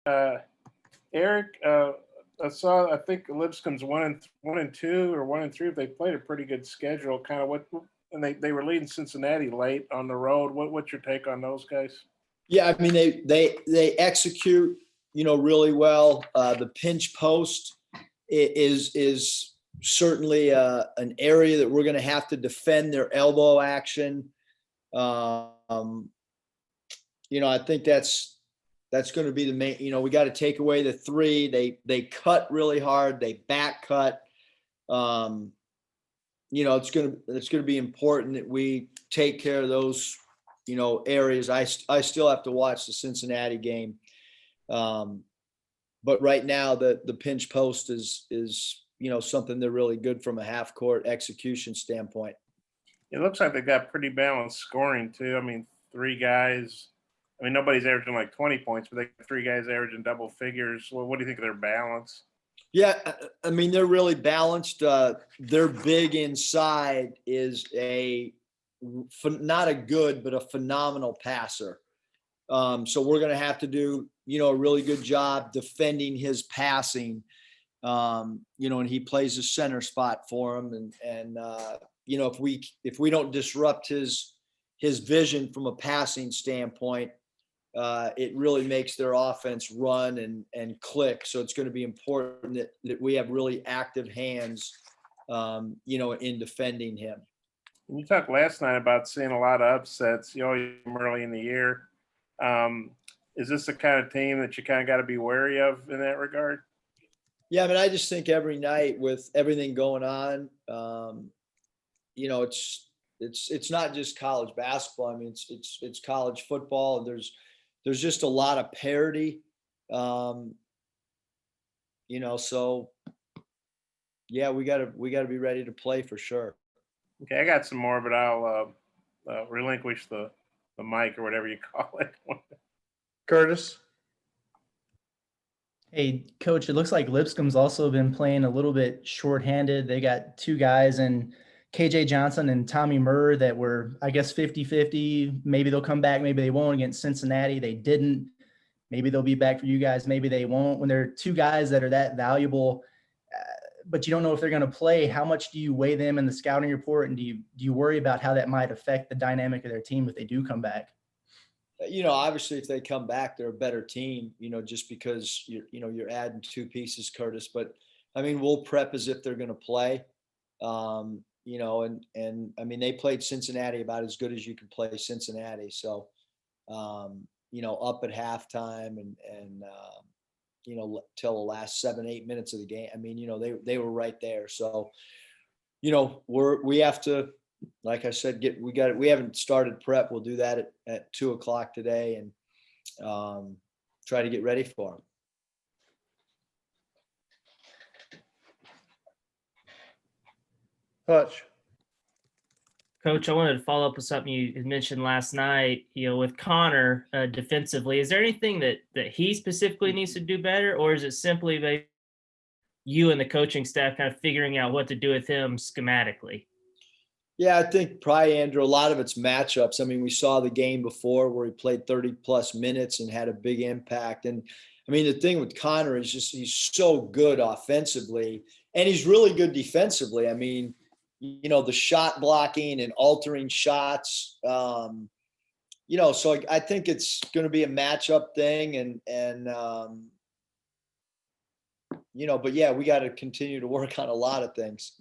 Uh, Eric, I think Lipscomb's 1-2 or 1-3. They played a pretty good schedule. Kind of what, and they were leading Cincinnati late on the road. What's your take on those guys? Yeah, I mean they execute, really well. The pinch post is certainly an area that we're going to have to defend their elbow action. I think that's going to be the main. We got to take away the three. They cut really hard. They back cut. It's going to be important that we take care of those areas. I still have to watch the Cincinnati game. But right now the pinch post is something they're really good from a half court execution standpoint. It looks like they've got pretty balanced scoring too. I mean, three guys. I mean, nobody's averaging like 20 points, but they got three guys averaging double figures. Well, what do you think of their balance? Yeah, I mean, they're really balanced. Their big inside is not a good, but a phenomenal passer. So we're going to have to do, a really good job defending his passing. And he plays the center spot for him. And if we don't disrupt his vision from a passing standpoint, it really makes their offense run and click. So it's going to be important that we have really active hands, in defending him. You talked last night about seeing a lot of upsets, early in the year. Is this the kind of team that you kind of got to be wary of in that regard? Yeah, I mean, I just think every night with everything going on, it's not just college basketball. I mean, it's college football. There's just a lot of parity. So yeah, we gotta be ready to play for sure. Okay, I got some more, but I'll relinquish the mic or whatever you call it. Curtis. Hey, Coach, it looks like Lipscomb's also been playing a little bit shorthanded. They got two guys in KJ Johnson and Tommy Murr that were, I guess, 50-50. Maybe they'll come back, maybe they won't against Cincinnati. They didn't. Maybe they'll be back for you guys. Maybe they won't. When there are two guys that are that valuable, but you don't know if they're going to play, how much do you weigh them in the scouting report? And do you worry about how that might affect the dynamic of their team if they do come back? Obviously if they come back, they're a better team, just because you're adding two pieces, Curtis, but I mean, we'll prep as if they're going to play, and I mean, they played Cincinnati about as good as you can play Cincinnati. So, up at halftime and till the last 7-8 minutes of the game. I mean, they were right there. So, we have to, like I said, we haven't started prep. We'll do that at 2:00 today and try to get ready for them. Hutch. Coach, I wanted to follow up with something you had mentioned last night, with Connor defensively. Is there anything that he specifically needs to do better, or is it simply maybe you and the coaching staff kind of figuring out what to do with him schematically? Yeah, I think probably, Andrew, a lot of it's matchups. I mean, we saw the game before where he played 30-plus minutes and had a big impact. And, I mean, the thing with Connor is just he's so good offensively, and he's really good defensively. I mean, the shot blocking and altering shots, so I think it's going to be a matchup thing. But yeah, we got to continue to work on a lot of things.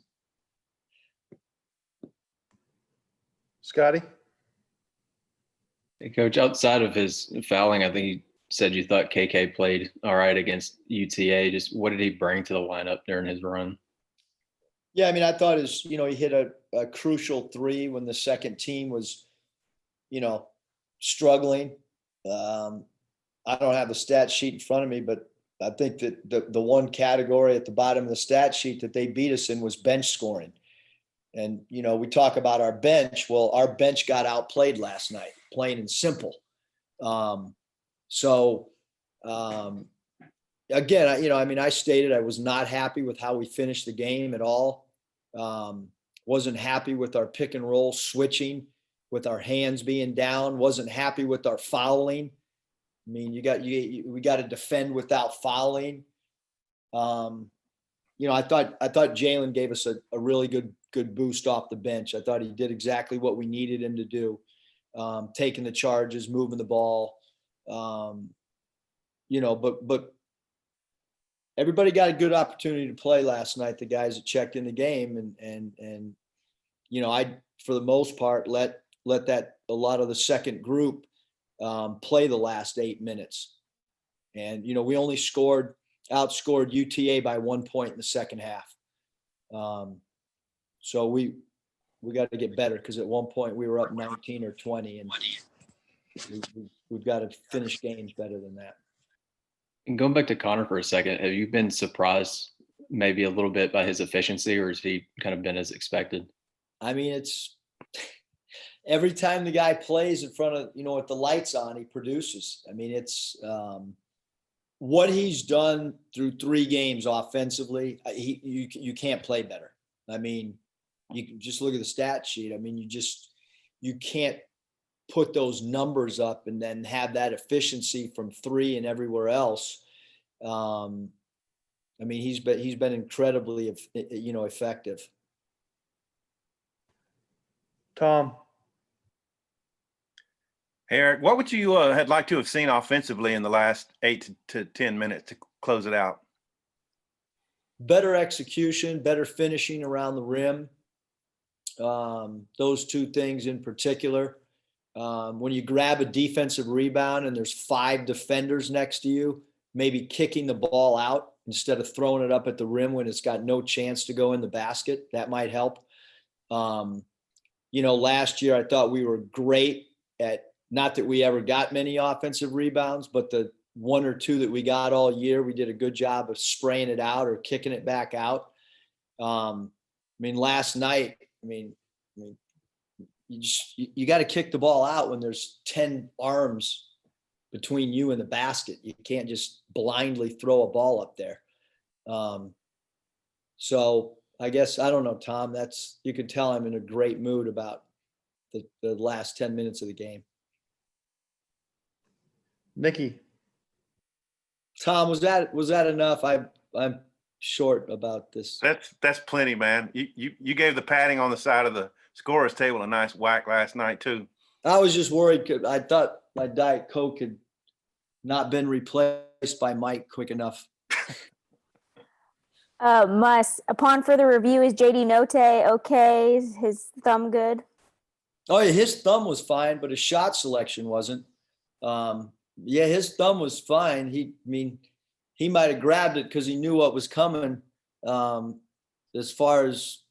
Scotty. Hey, Coach, outside of his fouling, I think you said you thought KK played all right against UTA. Just what did he bring to the lineup during his run? Yeah, I mean, I thought he hit a crucial three when the second team was, struggling. I don't have the stat sheet in front of me, but I think that the one category at the bottom of the stat sheet that they beat us in was bench scoring. And, we talk about our bench. Well, our bench got outplayed last night, plain and simple. Again, I stated I was not happy with how we finished the game at all. Wasn't happy with our pick and roll switching, with our hands being down. Wasn't happy with our fouling. I mean, we got to defend without fouling. I thought Jalen gave us a really good boost off the bench. I thought he did exactly what we needed him to do, taking the charges, moving the ball. But everybody got a good opportunity to play last night. The guys that checked in the game, and I for the most part let that a lot of the second group play the last 8 minutes, and we only outscored UTA by 1 point in the second half. So we got to get better, because at one point we were up 19 or 20, and we've got to finish games better than that. And going back to Connor for a second, have you been surprised maybe a little bit by his efficiency, or has he kind of been as expected? I mean, it's every time the guy plays in front of, with the lights on, he produces. I mean, it's what he's done through 3 games offensively. You can't play better. I mean, you can just look at the stat sheet. I mean, you can't put those numbers up and then have that efficiency from 3 and everywhere else. I mean, he's been incredibly, effective. Tom. Eric, what would you had like to have seen offensively in the last 8 to 10 minutes to close it out? Better execution, better finishing around the rim. Those 2 things in particular. When you grab a defensive rebound and there's 5 defenders next to you, maybe kicking the ball out instead of throwing it up at the rim when it's got no chance to go in the basket, that might help. Last year I thought we were great at, not that we ever got many offensive rebounds, but the 1 or 2 that we got all year, we did a good job of spraying it out or kicking it back out. Last night, you got to kick the ball out when there's 10 arms between you and the basket. You can't just blindly throw a ball up there. So I guess, I don't know, Tom, you can tell I'm in a great mood about the last 10 minutes of the game. Nikki. Tom, was that enough? I'm short about this. That's plenty, man. You gave the padding on the side of the scorer's table a nice whack last night too. I was just worried, 'cause I thought my Diet Coke had not been replaced by Mike quick enough. Upon further review, is JD Note okay? Is his thumb good? Oh yeah, his thumb was fine, but his shot selection wasn't. Yeah, his thumb was fine. He might have grabbed it because he knew what was coming. As far as,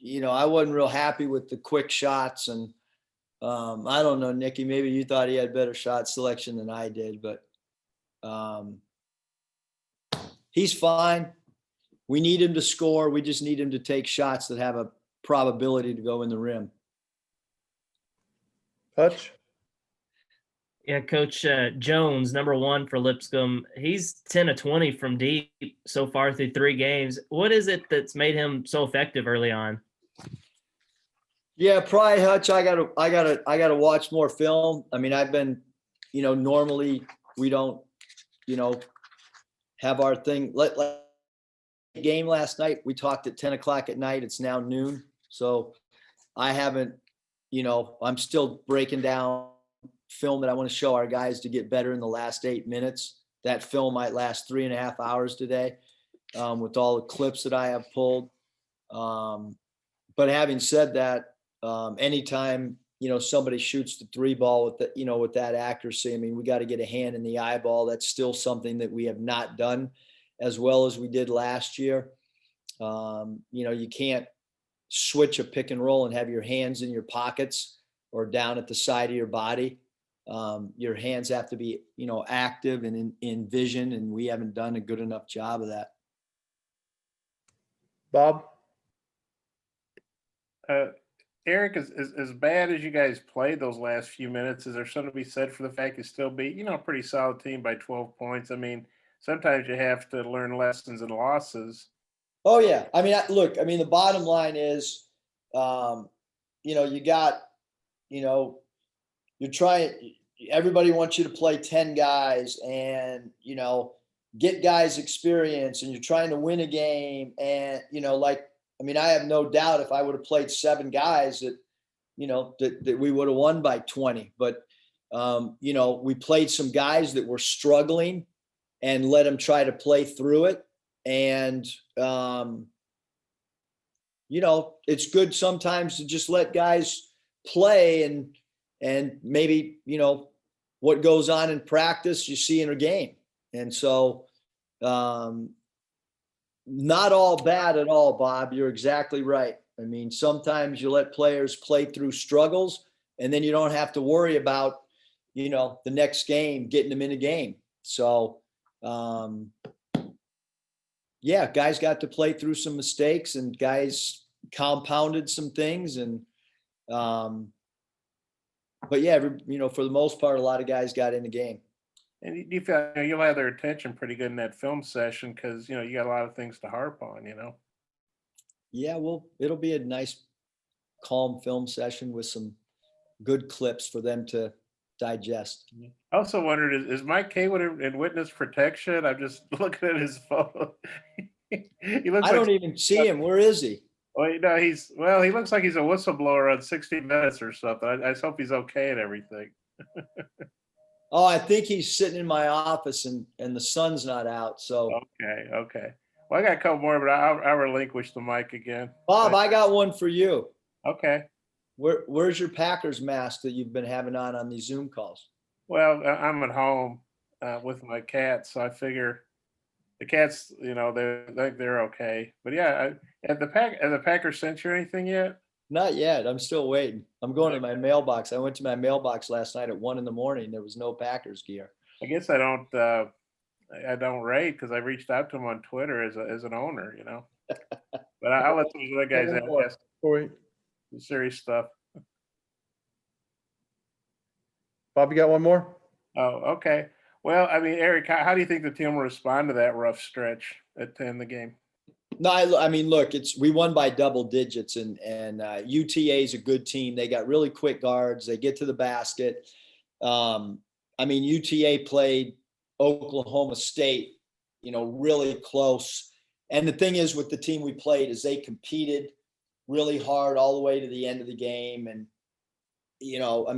I wasn't real happy with the quick shots, and I don't know, Nikki, maybe you thought he had better shot selection than I did, but he's fine. We need him to score. We just need him to take shots that have a probability to go in the rim. Hutch. Yeah, Coach Jones, number 1 for Lipscomb. He's 10 of 20 from deep so far through 3 games. What is it that's made him so effective early on? Yeah, probably Hutch. I gotta watch more film. I mean, I've been, normally we don't, have our thing. Like game last night, we talked at 10 o'clock at night. It's now noon, so I haven't. I'm still breaking down film that I want to show our guys to get better in the last 8 minutes. That film might last 3.5 hours today, with all the clips that I have pulled. But having said that, anytime, somebody shoots the 3 ball with the, with that accuracy, I mean, we got to get a hand in the eyeball. That's still something that we have not done as well as we did last year. You can't switch a pick and roll and have your hands in your pockets or down at the side of your body. Your hands have to be, active and in vision, and we haven't done a good enough job of that. Bob. Eric, as bad as you guys played those last few minutes, is there something to be said for the fact you still beat, a pretty solid team by 12 points? I mean, sometimes you have to learn lessons and losses. Oh yeah. I mean, the bottom line is, you got, you're trying, everybody wants you to play 10 guys and, get guys experience, and you're trying to win a game. And, I have no doubt if I would have played 7 guys that, that we would have won by 20. But, we played some guys that were struggling and let them try to play through it. And, it's good sometimes to just let guys play and maybe, what goes on in practice, you see in a game. And so, not all bad at all, Bob. You're exactly right. I mean, sometimes you let players play through struggles, and then you don't have to worry about, the next game, getting them in a game. So, guys got to play through some mistakes, and guys compounded some things. And, but yeah, for the most part, a lot of guys got in the game. And you feel you'll have their attention pretty good in that film session because you got a lot of things to harp on. Yeah, well, it'll be a nice, calm film session with some good clips for them to digest. I also wondered, is Mike Haywood in witness protection? I'm just looking at his photo. He looks I like don't even see him. Where is he? well, he looks like he's a whistleblower on 60 Minutes or something. I just hope he's okay and everything. Oh, I think he's sitting in my office and the sun's not out. So, Okay. Well, I got a couple more, but I'll relinquish the mic again. Bob, I got one for you. Okay. Where's your Packers mask that you've been having on these Zoom calls? Well, I'm at home with my cats, so I figure the cats, they're okay. But yeah, have the Packers sent you anything yet? Not yet. I'm still waiting. I'm going to my mailbox. I went to my mailbox last night at 1 a.m. There was no Packers gear. I guess I don't rate because I reached out to him on Twitter as an owner, But I'll let those other guys ask Corey, the serious stuff. Bob, you got one more? Oh, okay. Well, Eric, how do you think the team will respond to that rough stretch at the end of the game? No, look, we won by double digits, and UTA is a good team. They got really quick guards. They get to the basket. UTA played Oklahoma State, really close. And the thing is with the team we played is they competed really hard all the way to the end of the game. And,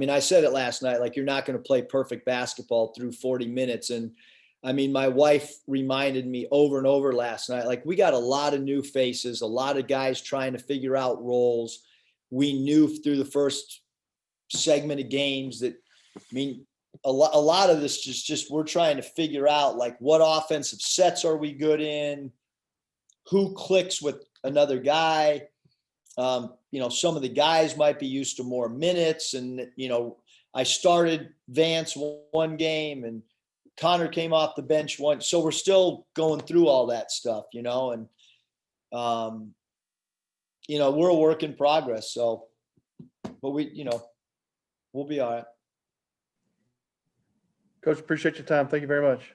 I said it last night, like, you're not going to play perfect basketball through 40 minutes. And my wife reminded me over and over last night, like, we got a lot of new faces, a lot of guys trying to figure out roles. We knew through the first segment of games that, a lot of this is just we're trying to figure out, like, what offensive sets are we good in, who clicks with another guy. Some of the guys might be used to more minutes. And, I started Vance one game and Connor came off the bench once. So we're still going through all that stuff, and, we're a work in progress. So, but we'll be all right. Coach, appreciate your time. Thank you very much.